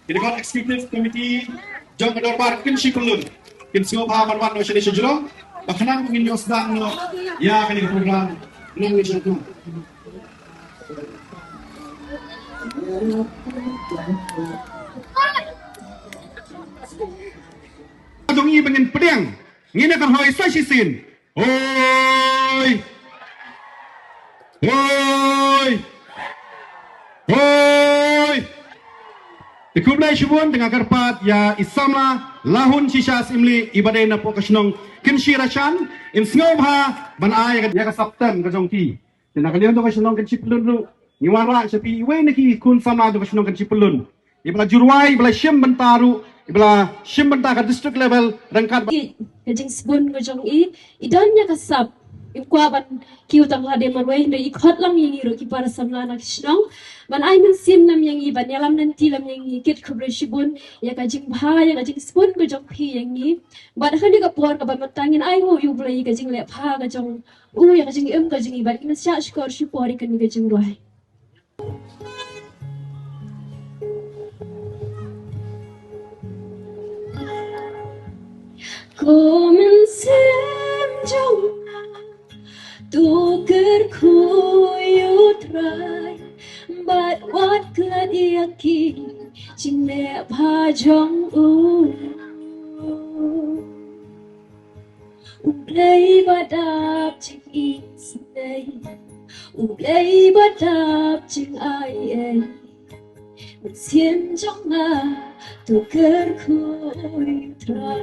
Kini Executive Committee jom kedorbar kinsi kulun kinsi obha manwan no shini shujuro bakhanang pengin yosdang no ya kini program nang wisatu dong i pengin pedang ngine kan hoi sai sin oi oi oi Dikumlai shubun dengan karpat ya isamla lahun shisha simli ibadai na po kasnong kinshi rashan in snobha ban ay ya kasaptan kajong ki tinakaliyon to kasnong kinshi pelun lu niwara sapi iwe naki kun sama to kasnong kinshi pelun ibla jurwai ibla shim bentaru ibla shim bentaka district level rangkat kajing sbun kajong idan ya kasap ikwaban kiutang hade marway na ikot lang yung iro ki para samla na kisnong ban ay man sim nam yang iban yalam nanti lam yang kit kubre shibun ya kajing bha ya kajing spun kajong pi yang ban khani ka por ka ban matangin ay ho yu blai kajing le pha kajong ya kajing kajing iban kina sha skor shi pori kan kajing roai Komensem jong Tuker kuyu try but what could yaki chine bhajong ublay badap ching isnay ublay badap ching ai xiêm trong ngà tuker kuyu try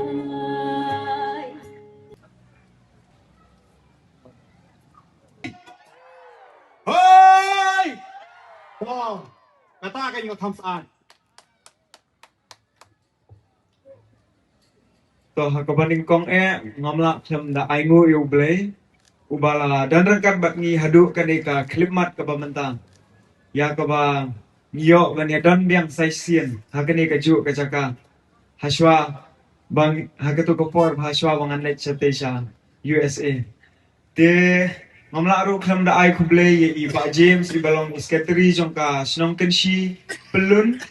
Hoi! Wow! Katakan yung thumbs up. To hakabaning kong ngamla kem da aingu yu blay ubala dan rangkat bat ngi hadu kanika klipmat ka bamantang ya ka ba ngiyo ban ya dan biang sai sien hakani ka ju ka jaka haswa bang hagatu ko por haswa bangan let chatesha USA te ngamla ru kem da ai ku blay ye iba James ibalong secretary jong ka snong kenshi pelun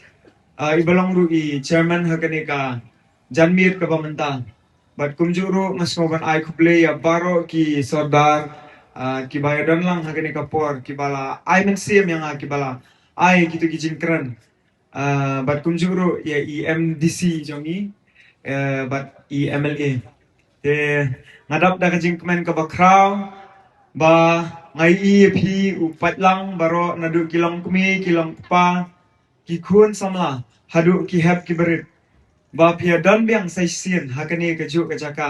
ibalong ru I chairman hakani ka Janmir ka bamantang bat kumjuru mas ngoban ai ku blay ya baro ki sordar ki bayadan lang hakani ka por ki bala ai men sim yang ki bala ai gitu kijing keren bat kumjuru ya EMDC jongi bat EMLA te ngadap da kijing kemen ka bakraw ba ngai EP upat lang baro nadu kilong kumi kilong pa ki kun samla hadu ki hep ki berit ba pia dan biang sai sien hakani ka ju ka jaka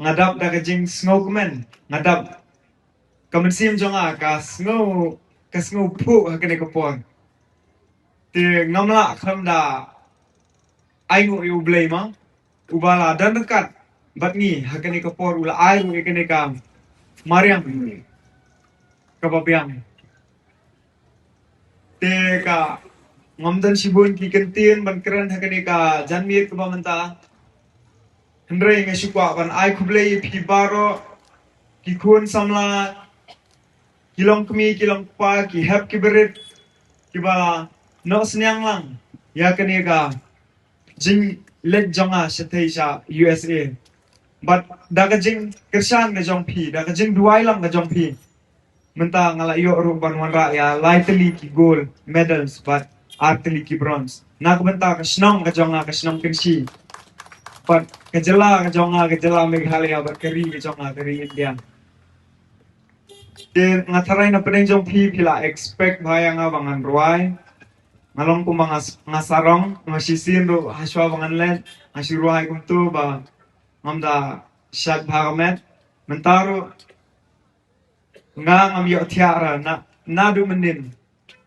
ngadap da kijing snow kemen ngadap kamen sim jonga ka snow pu hakani ka por te ngamla khamda aingu yu blay ma ubala dan dekat bat ni hakani ka por ula ai ru ikani ka Mariam kababiang te ka ngamdan sibun ki kentin ban keren hakani ka janmir ka bamanta hendrai ngai sukwa ban ai kublei pi baro ki kun samla kilong kemi kilong pa ki hep ki berit ki bala no senyang lang ya kani ka jing let jonga seteisha USA but daga jing kersan ga jong pi daga jing duai lang ga jong pi menta ngala yo ru ban wanra ya lightly ki gold medals but artily ki bronze na ko menta ka snong ga jonga ka snong kensi but kajela ga jonga meghalaya but kari ga jonga kari India de ngataray na peneng jong pi pila expect baya nga bangan ruai ngalong ko mga ngasarong masisin ro haswa bangan len asiruai kum tu ba ngamda shag bhagamet mentaro nga ngam yo tiara na du menin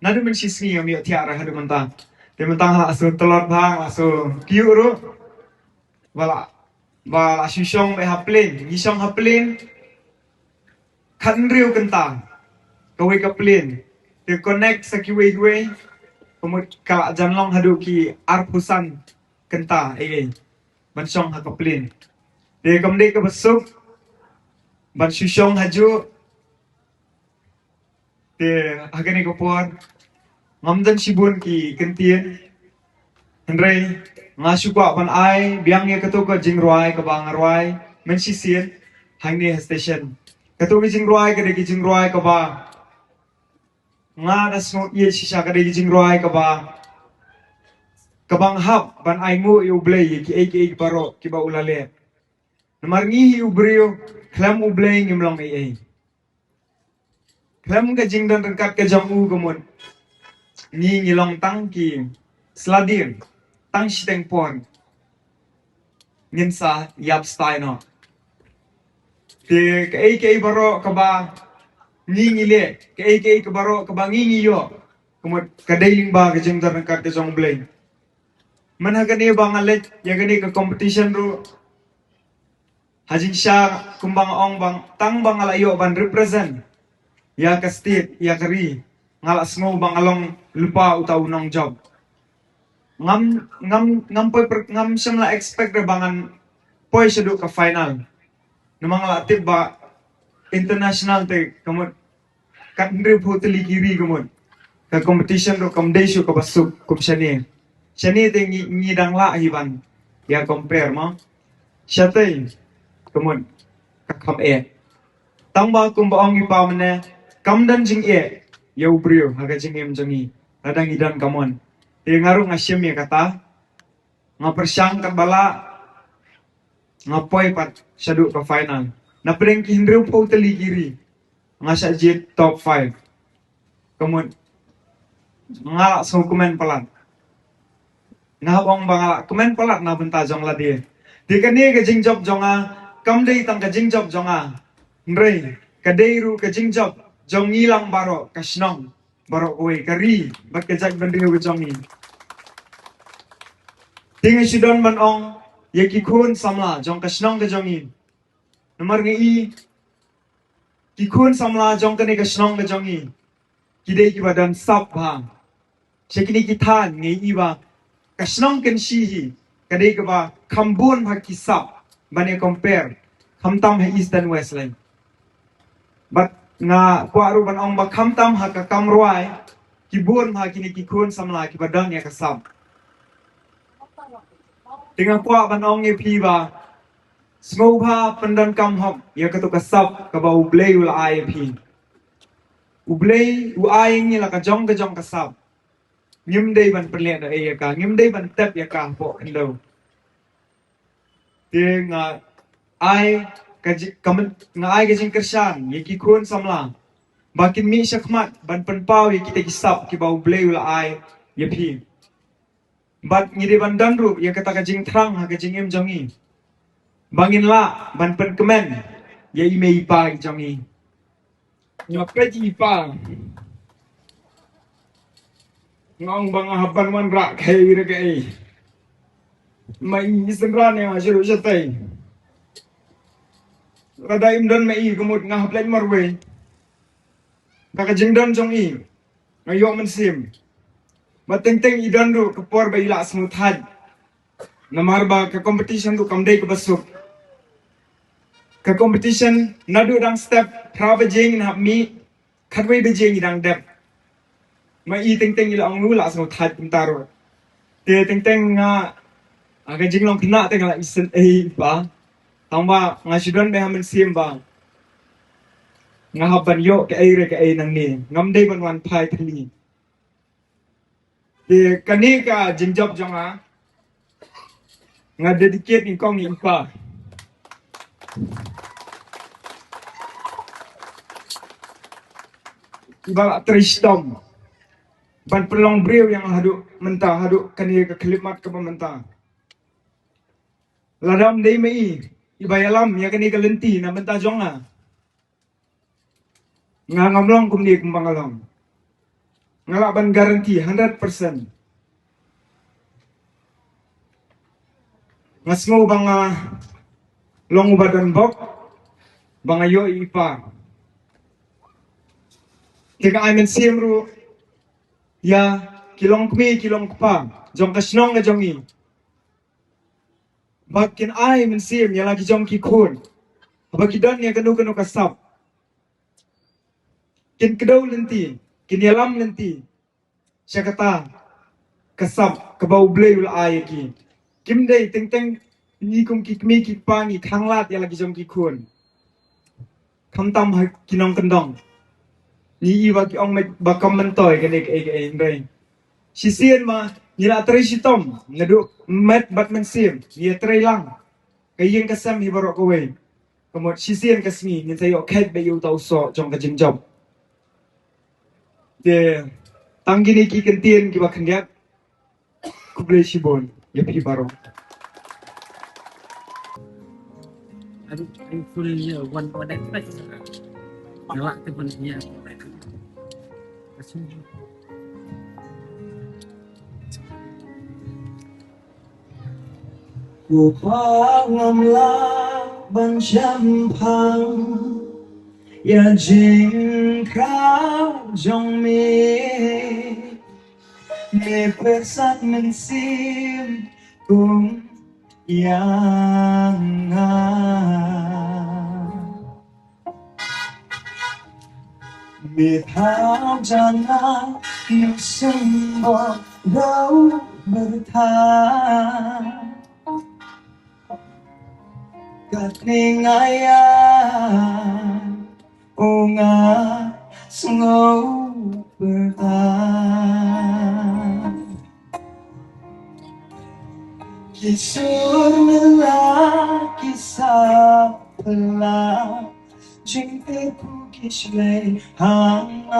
na du men sisni ngam yo tiara hadu mentang de mentang ha asu telur bang asu kiu ru bala shisong be haplin yisong haplin kan riu kentang kawai kaplin de connect sa kiwe pemut kala janlong hadu ki arpusan kenta ban song ha kaplin de kamde ka besuk ban shisong haju de hagani kopor ngamdan sibun ki kentien Henry ngasu kwa ban ai biang ye kato ka jingruai ka bang ruai men sisien hang ni station kato ki jingruai ka de ki jingruai ka ba nga na snot ye sisa ka de ki jingruai ka ba ka bang hap ban ai mu yu blay ki ek baro ki ba ulale namar ngi yu brio klam u blay ngim long ai klam ka jingdan rengkat ka jang u gumon ni ngilong tang ki sladir tang siteng pon ngin sa yap style no te ke baro ka ba ngi le ke baro ka ba ngi yo kumot ka dailing ba ka jeng dar ka jong blay man ha gani ba ngalet ya gani ka competition ru hajing sha kumbang ong bang tang bang alayo ban represent ya ka state ya kari ngala sngo bang along lupa utaw nong job ngam semla expect bangan poi sedu ka final namang latib ba international te kamot katndre photeli kiri kamot ka competition ro kamdeshu ka basuk kumshani shani te ngi dang la hiban ya compare mo shatay kamot ka kham tang ba kum ba ong ipa mane kamdan jing yau brio haga jing jangi ladang idan kamon te ngaru ngasyem ya kata ngapersyang bala ngapoy pat syadu ka final na preng hindrew po tali kiri ngasa jet top 5 kemun ngala so komen palat ngabong bangala komen palat na benta jong la dia di kani ka jing job jonga kamdei tang ka jing job jonga ndrei kadei ru ka jing job jong ngilang baro kasnong baro kowe kari bat ka jag bandriu ka jongi tinga sidon man ong yaki kun samla jong kasnong ka jongi nomor ngi ki kun samla jong kani kasnong ka jongi kidei ki badan sap ha sekini kitan ngi iba kasnong kan shi kadei ka ba kambun ha ki sap bane compare kamtam ha east and west line but nga kwaru ban ong ba kamtam ha ka kamruai kibun ha kini kikun samla ki badan ya kasab dengan kwa ban ong ye pi ba smobha pandan kam hok ya ka to kasab ka ba ublei ul ai pi ublei u ai ni la ka jong kasab ngim dei ban perle da ya ka ngim dei ban tep ya ka po kendo te nga ai nga ai ka jing kersan ye ki kun samla bakin mi syakmat ban penpau ye kita kisap ki bau blei ula ai ye pi bat ngide ban danru ye kata ka jing trang ha ka jing em jongi bangin la ban pen kemen ye ime ipa jongi Nyapet ipa ngong bang haban man rak kai re kai mai isengran ya shiru shatai rada imdan mai kemut ngah plan marwe kaka jingdan jong i ngayo man sim mateng idan ru kapor ba ila smooth had namar ba ka competition tu kamdei ke basuk ka competition nadu dang step praba jing na mi khatwei be jing dang dep ma i teng ila ang lu la smooth had pintaro te teng nga aga jinglong kena teng la isen ba tamba nga sidon be hamen sim ba nga haban yo ke ai nang ni ngam dei ban wan phai thli de kani ka jinjob jonga nga dedicate ni kong ni pa ibala tristom ban pelong brio yang hadu mentah hadu kani ka klimat ka mentah ladam dei mai ibayalam ya kani ka lenti na mentah jonga nga ngamlong kumni kumbangalong ngalaban garanti 100% ngasngo bang long badan bok bang ayo ipa tiga aimen simru ya kilong kmi kilong kpa jong kasnong na jongi bakin ai men sim ya lagi jong ki kun bagidan ya kanu kanu kasap kin kedau lenti kin yalam lenti siya kata kasap kabau blay ul ai ki kim day teng teng ni kum ki kmi ki pa ni thanglat ya lagi jong ki kun kam tam ha kinong kendong ni iwa ki ong ba kam mentoy kan ek ndai si sien ma ni la tre si tom ngadu met bat men sim ni tre lang kayeng kasam hi barok kowe kamot si sien kasmi ni sayo khet be yu tau so jong ka jing job de tanggini ki kentien ki ba khenyak kuble sibon ya pi barok I'm fully one expect. Ngelak tu pun dia. Ku pangamlah ban champang ya jing krau jong me persat mensim kung yang biết how jangan yêu semua đâu bertahan kat ningayan unga sengau bertahan kisur melah kisah pelah cintaku kisah hangat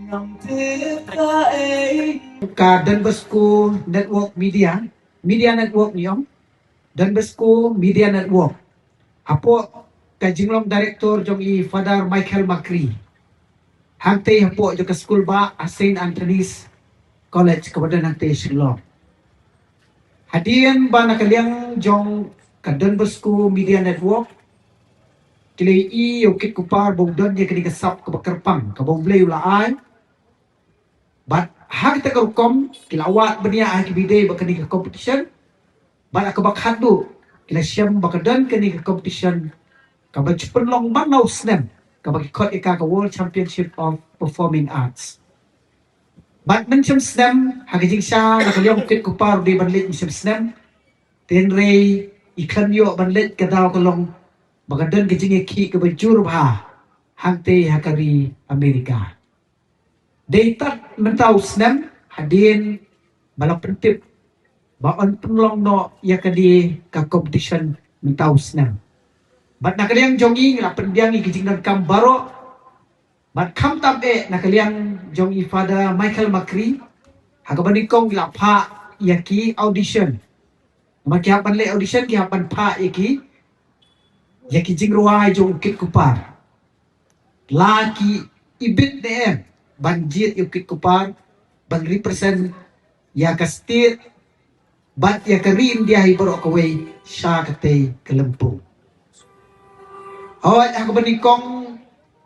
ngam tertaik Ka Denver School Network Media Network ni om Denver School Media Network apo ka jinglong director jong i Father Michael Macri hangte apo jo ka school ba St. Anthony's College kepada nanti Shillong hadian ba nakaliang jong ka Denver School Media Network kili i ukit kupar bongdon dia kini kesap ke bakerpang ke bonglei ulaai bat hak ta karukom kilawat benia ai bidai bakani ke competition bat ak bakhadu kila syam bakadan kini ke competition ka bachpenlong banau snem ka bakikot ika ke World Championship of Performing Arts bat mencem snem hagijing sya nakaliong ukit kupar di banlit mencem snem tenrei iklan yo banlit kadau kalong bagadan kecing ki ke bajur bah hangte hakari Amerika. Data mentau snem hadin balap pentip baon penlong no ya kadi ka competition mentau snem. Bat nakaliang jongi la pendiangi kecing dan kambaro bat kam tam nakaliang jongi Father Michael Macri hakabanikong la pa yaki audition. Makihapan le audition kihapan pa yaki yaki jingruai jong kit kupar laki ibit DM banjir yukit kupar ban represent ya ka state bat ya ka rin dia hibaro kaway siya kate kelempung awat ako banikong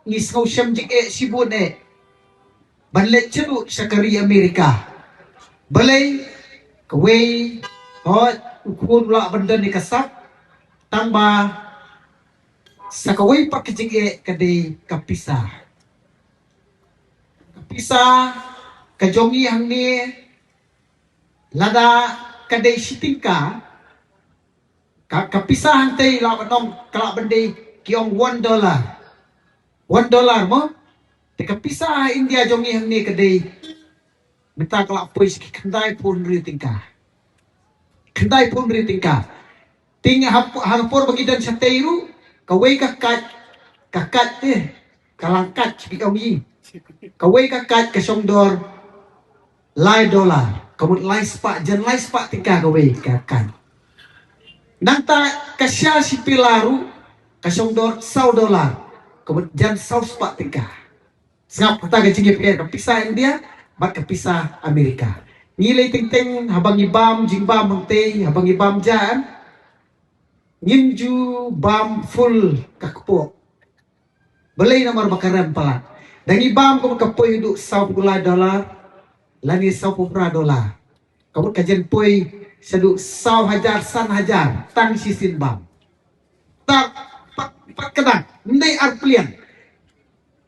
ngisngaw siyam jik sibun banlet celu sa kari Amerika balay kaway awat ukun wala bandan ni kasap tamba sa kaway pakijig kadi kapisa kajongi hang ni lada kadi sitingka kapisa hantay lawanong kala banday kiong $1 mo te kapisa India jongi hang ni kadi mita kala apoy kanday pun ritingka ting hapor bagidan sa teiru kaway kakat kalangkat kiong yi kaway kakat kasongdor $1 kamut lai spa tingka kaway kakat nanta kasya si pilaru kasongdor $1 kemudian South Pak tingkah. Sengap kata gajing PR kepisah India, bat kepisah Amerika. Nilai ting habang ibam jingbam mengte habang ibam jan ngimju bam full kakpo. Belai nomor bakaran pala. Dan ibam ko kapoy du $10 lani $10. Kamu kajian poi sedu 100,000 san hajar tang sisin bam. Tak pat kadang ndai arplian.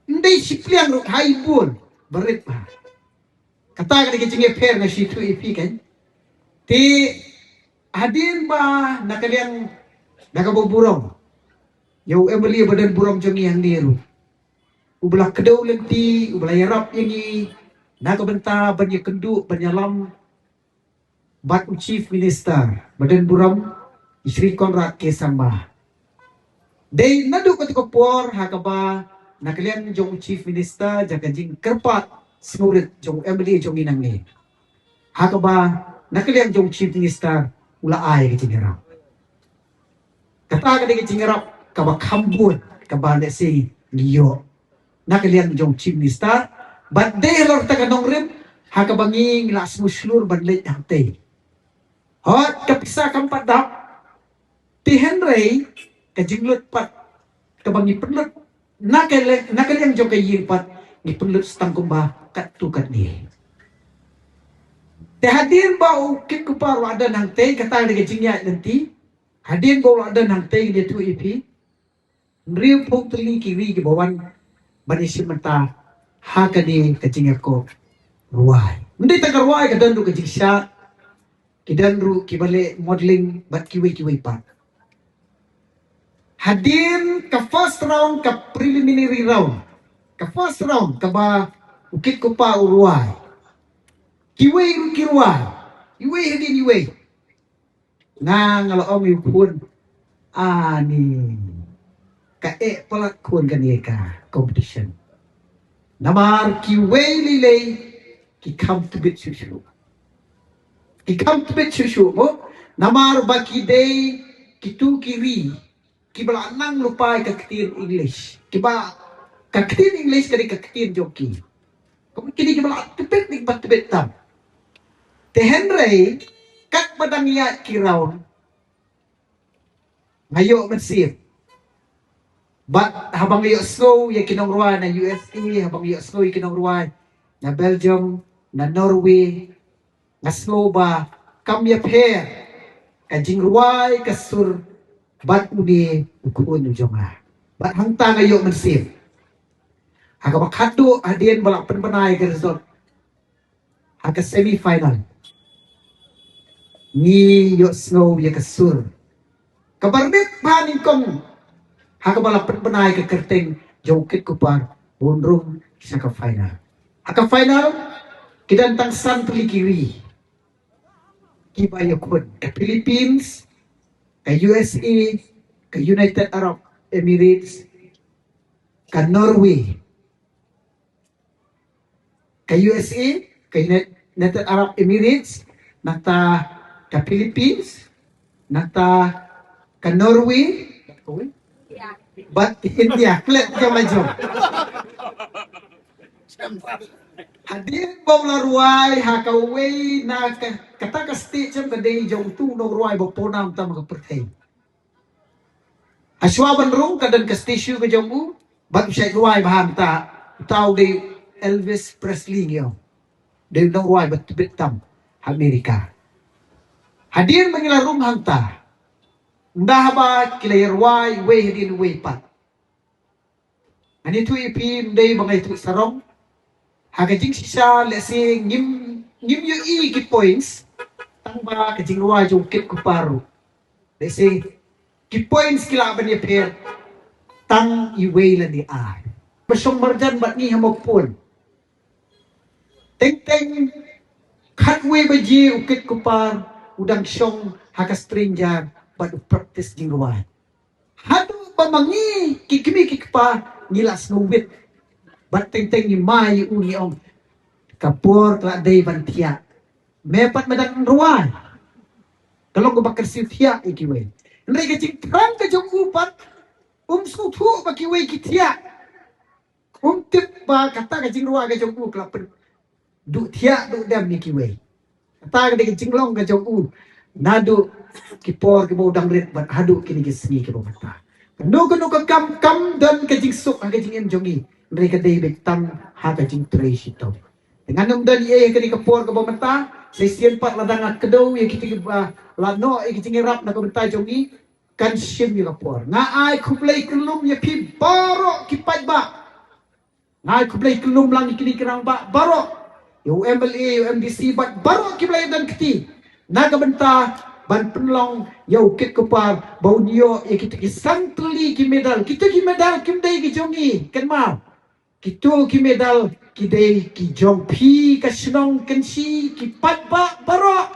Ndai siplian ru haibun berit pa. Kata ka dikicing per na situ ipi kan. Ti hadin ba nakaliang nakabuburong. Yo Emily badan burong jongi yang niru. Ubelah kedau lenti, ubelah yarap yangi, nakabenta banyak kenduk, banyak lam. Bat Chief Minister, badan buram, Sri Konrad Kesamba. Day naduk ketika por hakaba nakalian jong Chief Minister jaga jing kerpat semurit jong Emily jong inang ni. Hakaba nakalian jong Chief Minister ula ay kecingirap. Kata ka kecingirap kaba kambut kaba si Liyo. Nakalian jong Chief Minister, but day lor taganong rim hakabanging las muslur banlit hantay. Hot kapisa kang padap ti Henry kajinglot pat kabangi penlut nakaliang jong kayin pat ni penlut stang kumba katukat ni. Te hadin ba ukit kupar wada nang te kata de kajingya nanti hadin ba wada nang te ni tu ipi riu pok teli kiri ke bawan banisi mata hakani kajingya ko ruai. Hindi taga ruai kadandu kajingsya kidanru kibale modeling bat kiwi pa. Hadin ka first round ka preliminary round. Ka first round ka ba ukit ko pa uruay. Kiwi kiruay. Iwi hadin iwi. Ngalaong yupun ani ka palat kun ka competition. Namar kiwi lilay ki come to bit susu. Ikam tebet susu mo, namar baki day kitu kiri, kibala nang lupa kaktir English, kiba kaktir English kari kaktir joki, kamu kini kibala tebet ni bat tebet tam. Te Henry kat badang ya kiraw, ngayo mansip. But habang iyo slow ya kinongruan na USA, habang iyo slow ya kinongruan na Belgium, na Norway. Ngaslo ba kamya per kajing ruay kasur bat uni ukun ujonga bat hangta ngayo mansip haga bakado adien balak penbenay ka result haga semi final ni yo snow ya kasur kabarbit paning kong haga balak penbenay ka kerteng jongkit kupar bundrung sa ka final haga final kidantang san kiri kiba yakun ke Philippines, ke USA, ke United Arab Emirates, ke Norway, ke USA, ke United Arab Emirates, nata ke Philippines, nata ke Norway, but India, klet jom. Hadin bom la ruai hakaway na kata kasti jam kadai jong tu no ruai bo ponam tam ka pertai. Aswaban rung kadan kasti shu ka jong u bag syai ruai baham ta tau de Elvis Presley yo. De no ruai bat tam Amerika. Hadin mangila rung hangta. Ndah ba kilay ruai we hadin we pat. Ani tu ipi ndai bangai tu sarong hagajing sisa lesi ngim yu i ki points tang ba kajing ruwa jong kit ko paru lesi ki points kila ban ye per tang iway la ni ay basong marjan bat ni hamopon teng katwe ba ji ukit ko par udang syong haka stranger bat practice jing ruwa hadu pamangi kikimi kikpa nilas no wit bat teng ni mai uni om kapur kla day bantia mepat madang ruan kalau ko bakar sitia ikiwe ndai ka cing tran ka jong upat sku thu ba kiwe kitia ba kata ka jing ruwa ka jong u klap du thia du dam ni ki wei kata ka de jing long ka jong u nadu ki por ki bo dang ret bat hadu ki ni ki sni ki bo mata no ka kam dan ka jing suk ka jing em jongi re ka dei bek tam ha ka jing tre shi to dengan nom dan ye ka ni ka por ka bo mata sesien pat ladang ak kedo ye ki la no e ki jing rap na ka mata jongi kan shim ni ka por nga ai khuplei kelum ye pi baro ki pat ba ngai khuplei kelum lang ki ni kirang ba baro yo MLA MDC bat baro ki play dan kiti naga benta ban penlong yo kit kopar bau nio ya kita ki santuli ki medal kita ki medal kim dei ki jongi ken ma kitu ki medal ki dei ki jong pi ka snong ken si ki pat ba baro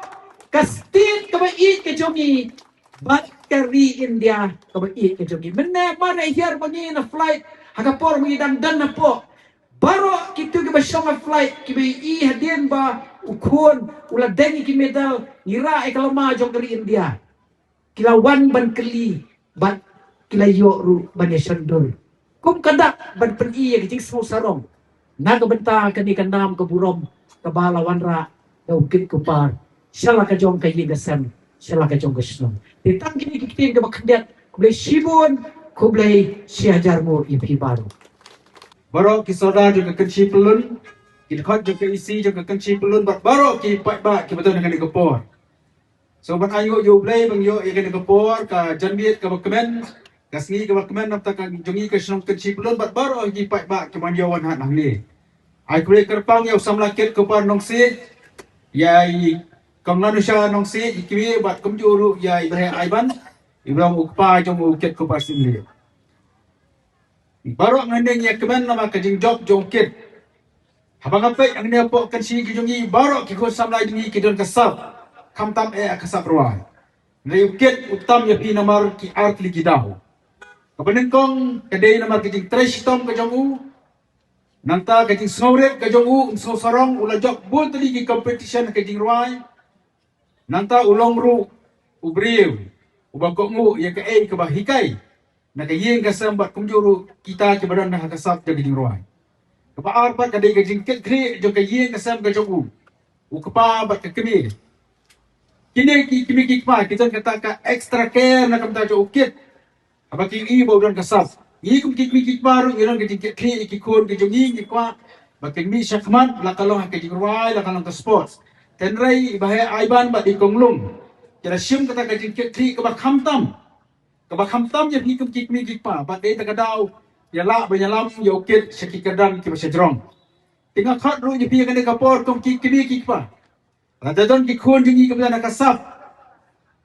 ka stit ka ba i ki jongi bat kari India ka ba i ki jongi mena mana here bangi na flight hagapor bangi dan na po baro kitu ki ba shong flight ki ba i hadien ba ukun ula dengi ki medal ngira e kalama jong dari India kilawan ban keli ban kilayo ru ban yasandul kum kada ban pen iya ki jing sarong naga benta kani kanam ke burom ke balawan ra dau kit kupar shala ka jong ka yigasam shala ka jong gasnom ditang kini ki kitin ke bakdet kublai shibun kublai siajarmu ipi baru Baro ki soda juga kenci pelun, ki dekat juga isi juga kenci pelun baro ki pat ba ki betul dengan digopor. So ban ayo yo blay bang yo ikan digopor ka janbiet ka bakmen, ka sngi ka bakmen napta ka jongi ka snong kenci pelun baro ki pat ba ki man yo wan hat nang ni. Ai kule kerpang yo samla ket ko par nong si, yai kong lanusha nong si ki bat kum juru yai bre aiban, ibram ukpa jong uket ko par simli. Baru ngandeng ya kemen nama kajing job jongkit. Habang apa yang dia pok kan si kijungi baru kikut samlai dingi kidon kasap. Kam tam kasap ruai. Nayukit utam ya pi namar ki art li kidahu. Kapanin kong kadai namar kajing trash tom kajong u. Nanta kajing snowret kajong u so sarong ula job bul tali ki competition kajing ruai. Nanta ulong ru ubriu. Ubangkok mu ya ke ke bahikai. Nakayeng kasambat kumjuru kita ke badan dah kasap jadi jingruai. Kepa arbat kadai ke jingket kri jo kayeng kasam ke jogu. Ukpa bat ke kemi. Kini kimi kikma kita kata ka extra care nak kamta jo ukit. Apa ki i badan kasap. I kum kimi kikma ru iron ke jingket kri ikikun ke jongi kikma. Bakin mi syakman lakalong ke jingruai lakalong ke sports. Tenrai bahaya aiban bat ikonglung. Kira sim kata ke jingket kri ke bakhamtam. Kabakam tam je hikum kik mi kik pa, bat dei takadau, ya la banyalam ya ukit syaki kadam ki basyajrong. Tinggal khat ru je pi kan kapor kom kik mi kik pa. Radadon ki khon jingi kabla nakasap.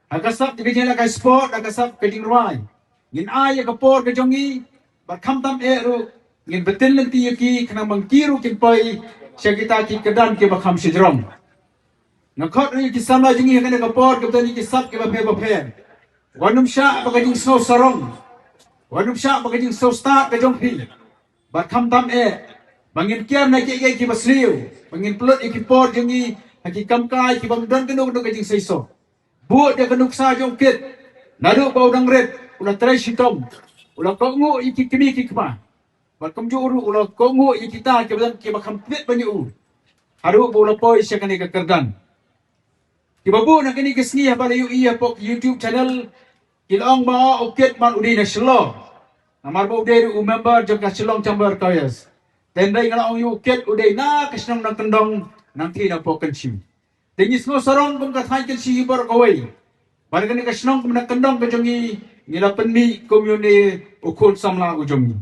Akasap je jela ka sport, akasap ka dingruai. Ngin ai kapor ka jongi, bat kham tam ru, ngin betin lenti ki kana mangkiru kin pai syakita ki kadam ki bakam syajrong. Nakhat ru ki samla jingi kan kapor kabla ni ki sap ki bape. Wanum syak bagajing so sarong. Wanum syak bagajing so start ke jongpi. Bat kham tam bangin kiam na ki ki basliu. Bangin pelut ikipor jengi haki kamkai ki bangdan kenu kenu gajing seiso. Buat dia kenuk sa jongkit. Nadu bau dang red ula trai sitom. Ula kongu iki kimi ki kema. Bat kamjuru ula kongu ikita ki badan ki bakam plit banyu. Haru bola poi syakani ke kerdan. Ki babu nak kini kesni apa layu iya pok YouTube channel Kilong ba ukit man udi na shilong. Namar ba uday member jom ka shilong chamber kayas. Tenday nga lang yung ukit uday na kasinong ng tendong ng tina po kansi. Tingis mo sarong kung kathay kansi ibar kaway. Balik ni kasinong kung nagtendong ka jongi nilapan mi komune ukul samla ujongi.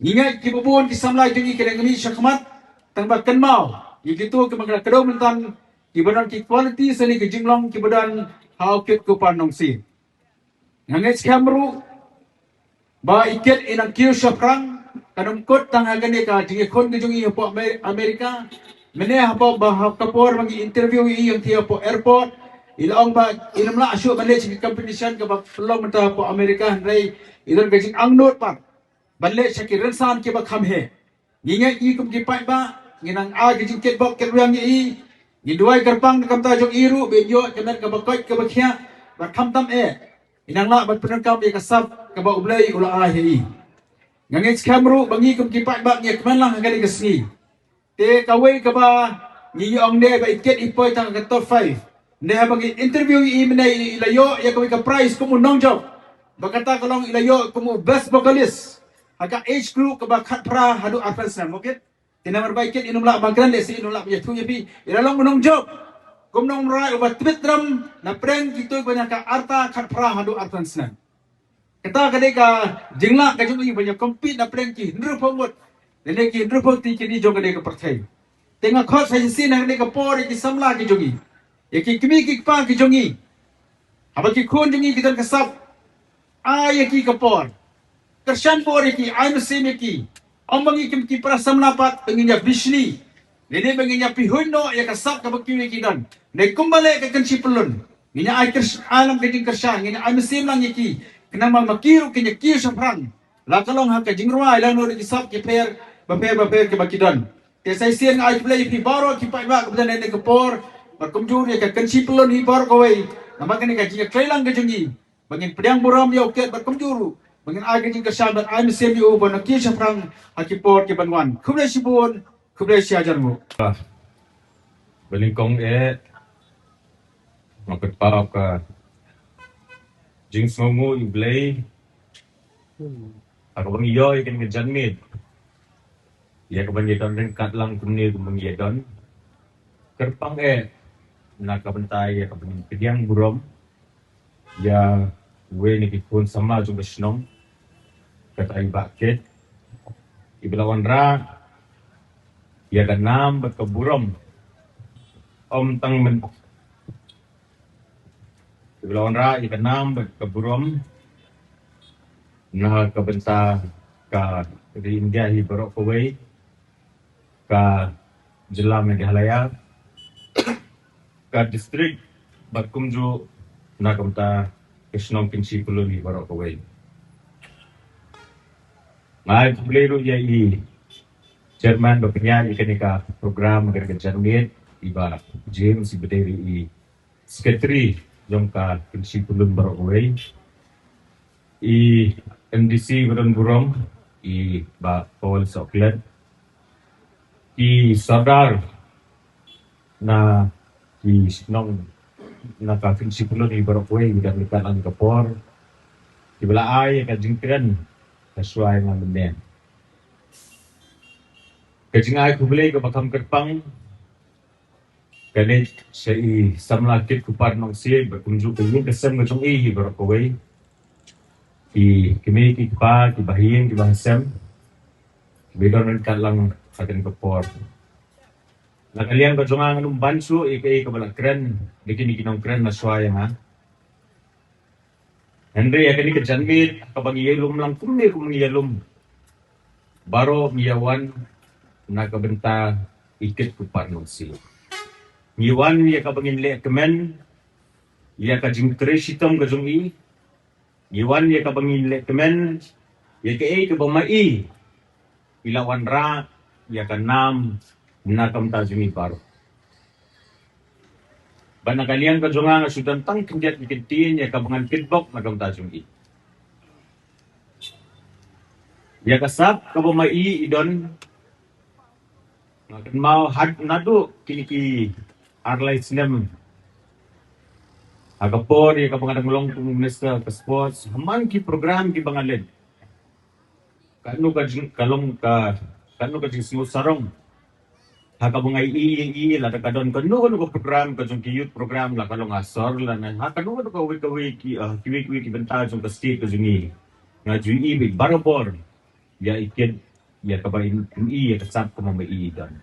Ngingay kibubuan ki samla jongi kinangami syakmat tangbakan mau. Ikitu ki magkakadaw mentan kibadan ki quality sa ni kijinglong kibadan haukit ko panong si. Ngangits kamru ba ikit inang kiyo syafrang kanungkot tang agani ka jingikon ke jungi po Amerika mene hapo ba kapor mangi interview iyong tiyo po airport ilaong ba inamla asyo banle sa competition ka ba pelong menta po Amerika ray ilon ka jing angnot pa banle sa kirensan ki ba khamhe ngingay ikum ki pa ba nginang agi jing kitbok kiruyang i giduay karpang kamta jong iru benyo kemen ka ba koit ka ba kya ba khamtam inang la bat penangkam ya kasap ka ba ublay ula ahi Ngangit kamru bangi kum kipat bak nya keman lang kali kesni. Te kawai ka ba ngi ong ne ba iket ipoy tang ka top 5. Ne ha bagi interview i menai ilayo ya kawai ka prize kumu nong job. Bakata kalong ilayo kumu best vocalist. Aga age group ka ba khat pra hadu advance na mokit. Tina marbai ket inum la magran le si inum la ya tu ya pi. Ilalong nong job. Kum nong rai ubat twitram na prank gitu banyak ka arta khat pra hadu advance na. Kita kadeka jingla ka jumi banyak compete na prank ki ndru pomot. Nene ki ndru poti ki di joga de ka perthai. Tenga khot sa sin na kadeka por ki samla ki jogi. Ki kimi ki pa ki jongi. Aba ki khon jongi ki dan kasap. Ay ki ka por. Kershan por ki ay mesin ki. Omangi kim ki para samlapat penginya bishni. Nene penginya pihuno ya kasap ka bakki ki dan. Ne kumbale ka kansi pelun. Nginya ay alam ka jing kershan nginya ay mesin lang ki. Kenapa makiru kenya kiu saprang. La kalong ha ka jingrwa ila no ki sap ki per baper ke bakidan. Te sai sien ai play pi baro ki pa ba ka ne ke por. Berkumjur ya ka kansi pelun hi bar ko wei. Nama kani ka jinga trailang ka jingi. Bangin pedang buram ya uket berkumjuru. Bangin ai ka jing kershan bat ai mesin yu ban kiu saprang ha ki por ki banwan. Khumle sibun khumle si ajar mo. Belingkong makat parap ka jing songo iblay ako bang iyo ikan ngejanmid ya kebanyakan rin katlang kumni kumangiyadon kerpang nakabantay ya kabanyin pidyang burom ya we ni kikun sama juga snom katay bakit ibalawan ra ya ganam bat kaburom om tang men ibalawan ra ya ganam bat kaburom na kabenta ka di India hi borok kawai ka jelam yang halaya ka distrik Batkumju na kabenta Krishnong Kinsi Pulun hi borok kawai ngai kubleru ya i chairman bapenya ikan ka program agar kejanmit iba James ibaderi i secretary jong ka Kinsi Pulun borok kawai i MDC Badan Burong i ba Paul Soklet i Sardar na i Sinong na ka prinsipulon i Barokwe bidan likat ang kapor i balaay ka jingkren kasuay nga menen kajingay kubulay ka bakam kerpang kanit siya i samlakit kupar ng siya berkunjuk kanyin kasam nga chong i Barokwe ki kimi ki pa ki bahin ki bangsem bidon kan lang atin kapor nakalian ko junga nganong bansu ikai kabalak kren dikini kinong kren na swaya ha Henry akani ka janmit kabang iyelum lang kumni iyelum baro miyawan nakabenta ikit kupar nung sila miyawan ya kabangin le kemen ya ka jingkre sitom ka jungi Iwan ya kabangin le kemen ya ke kabamai ilawan ra ya kanam nakam tajumi baro banakalian ka jonga nga sudan tang kindiat ikintin ya kabangan pitbok nakam tajumi ya kasap kabamai idon ngakan mau had nadu kiniki arlay sinem agapor ya kapangadang long minister ka sports haman ki program ki bangalid kanu ka kalong ka kanu ka jing sarong hakabungay i la ka don kanu ko program ka jung youth program la kalong asor la na hakanu ka wi ki benta jung ka state ka jungi nga jui big barabor ya ikid ya kabain ya kasap ko mamai dan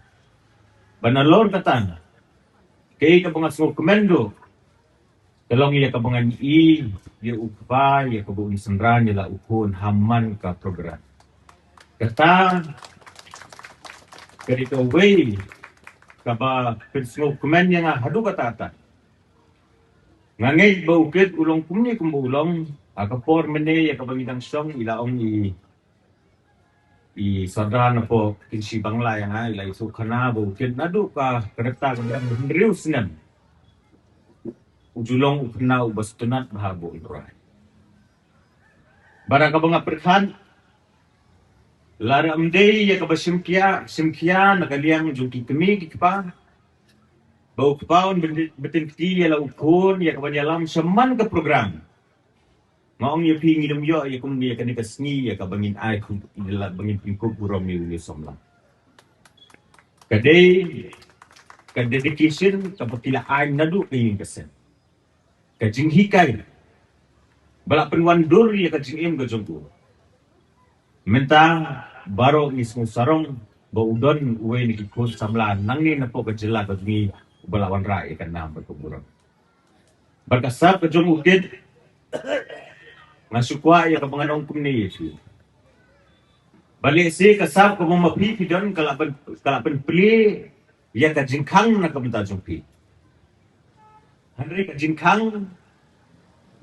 banalor katan kay ka mga komendo Kalong iya kabangan ya upa, ya kabuun sendran, ya ukun haman ka program. Kata, karito way, kaba pinsmo kumen nga hadu katata. Ngangay ba ukit ulong kumni kumbulong, akapor mene ya kabangidang siyong ilaong i sadra na po kinsi bangla yang ila isu kana ba ukit nadu ka kereta kandang hendrius nan. Ujulong ukna ubas tunat bahabo ibray. Barang ka mga perhan, lara amdei ya kaba simkia nakaliang jungki kemi kipa bau kepaun betin keti ya lau kon ya kaba dalam seman ke program ngong ya pi ngidum yo ya kum ya kan kasni ya kabangin ai ku ila bangin pingko burom ni somla kadai ka dedication ka pakila ai nadu kayin kasen ka jinghikai balak penwan dur ya ka jingim ga jongku mentang baro ni sarong ba udon uwe ni kikut samla nangni na po ka jela ka mi balawan rai kan nam ba kuburon barkasap ka jong ukid masukwa ya ka panganong kumni yesu balik si kasap ka mo mapipi don kalaban pli ya ka jingkang na kabenta jongpi Henry ka jingkang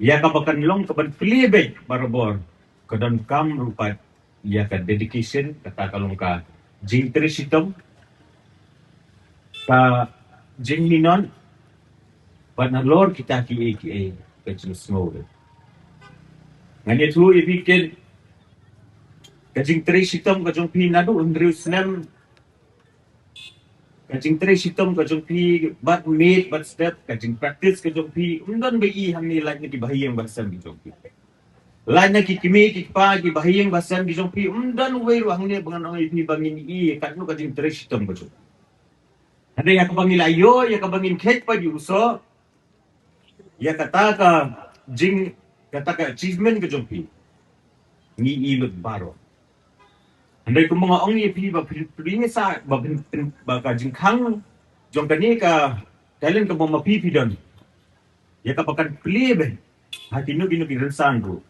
ya ka bakanlong ka ban pli be barabor kadon kam rupat ya ka dedication kata kalong ka jing trisitom ka jing minon na Lord kita ki ka jing small ngani tu ibikin ka jing trisitom ka jong pinado Andrews nem ka jing trisitom ka jong pi bat meet bat step ka jing practice ka jong pi undon be i hamni like ni bahiyang bahasa bi jong pi lain na kikimi kikpa ki bahiyang bahasa bi jong pi undon we ru hangni bangan oi pi bangin i kan no ka jing trisitom ka jong ada yang kabangin ayo ya kabangin ket pa di uso ya kata ka jing kata ka achievement ka jong pi ni i baro andai ko mga ong pi ba pili sa ba ka jingkang jong kani ka talent ka mo mapipi don ya ka pakan pili be hatino gino giransan ro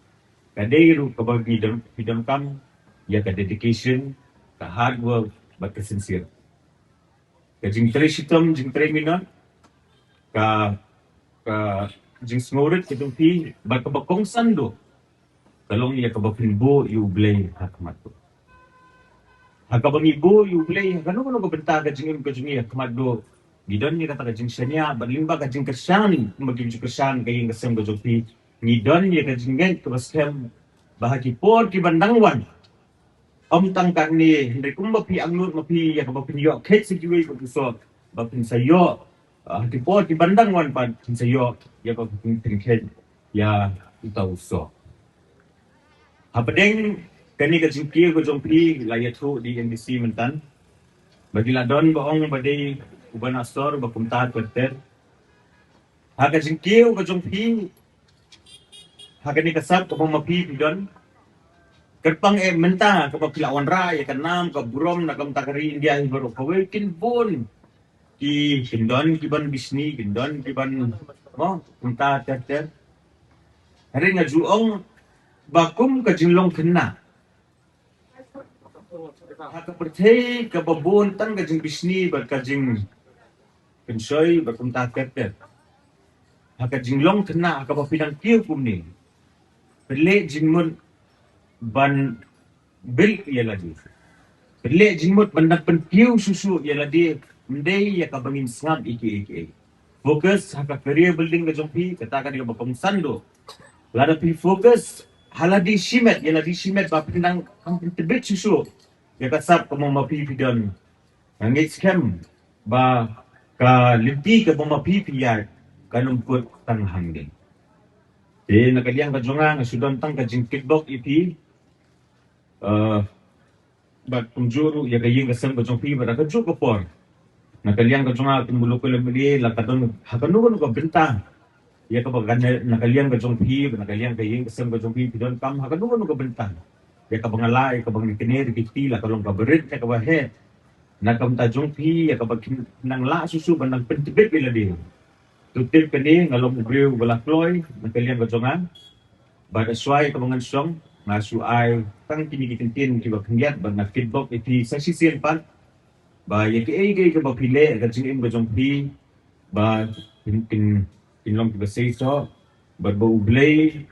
kadai ro ka ba bidam kam ya ka dedication ka hard work ba ka sincere ka jing tresitom jing treminon ka jing smorit ka jong pi ba ka bakong sando kalong ya ka ba pinbo you blame hakmat ko Hakabang ibu yublay kanu ka benta ka jingim ka jingi kamado gidon ni kata ka jing sanya balimba ka jing kesan maging kesan kayong kasem ka jopi ngidon ni ka jingen ka baskem bahagi por ki bandangwan tang kan ni hindi kumba pi angnut mapi ya ka bapinyo ket sigiwe ko so bapin sayo hati por ki bandangwan pa sayo ya ka tingket ya itaw so hapadeng kani ka jingki ko jongpi layatu di NDC mentan bagi ladon baong badai uban astor bakumtat perter haka jingki ko jongpi haka ni kasap ko mapi bidon kerpang menta ka papilawan ra ya kanam ka burom na kam takari India baru kawe kin bon ki kindon kiban bisni kindon kiban mo kumtat perter hari nga juong bakum ka jinglong kena haka pertay ka babon tan ka jing bisni bat ka jing pensoy bakum taket haka jinglong kena haka papinang kiyo kumni pele jingmon ban bil yaladi pele jingmot bandang penkiyo susu yaladi mendai ya ka bangin sngab iki fokus haka career building ka jongpi kata ka di bakum sando lada pi fokus haladi shimet yaladi shimet bapinang kampung tebet susu ya kasap ka mo mapipi don ngit scam ba ka limpi ka mo mapipi ya kanumput tang hangin nakaliang ka jonga nga sudon tang ka jing kickbox ipi ba kumjuru ya kayeng kasam ka jongpi ba ka joko por nakaliang ka jonga tumulo ko lemli la kadon hakanu ka benta ya ka ba nakaliang ka jongpi ba nakaliang kayeng kasam ka jongpi don kam hakanu ka benta ya ka bangalay ka bang kinir kitila kalong ka berit ka bahe nakam tajong pi ya ka bag nang la susu banang pentibet ila di tutil kani ngalong brew wala kloy nakalian ka jongan bada swai ka bangan song ngasu ay tang kinikitintin ki bagyat bang na feedback iti sa sisien pan ba ya ki ay ka ba pile ka jingim ka jong pi ba kinlong ki ba say so ba ublay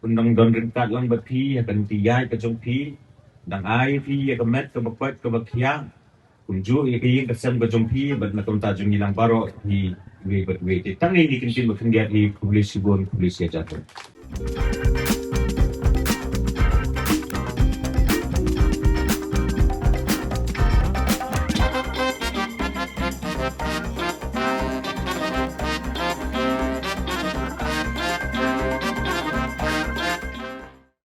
undang don rinkat lang bat pi akan tiyay ka jong pi dang ay pi ya kamet ka bakwat ka bakya kunju ya kayin kasam ka jong pi bat nakunta jong nilang baro hi we tang ni kintin makindiat hi publish sibon publish ya jatuh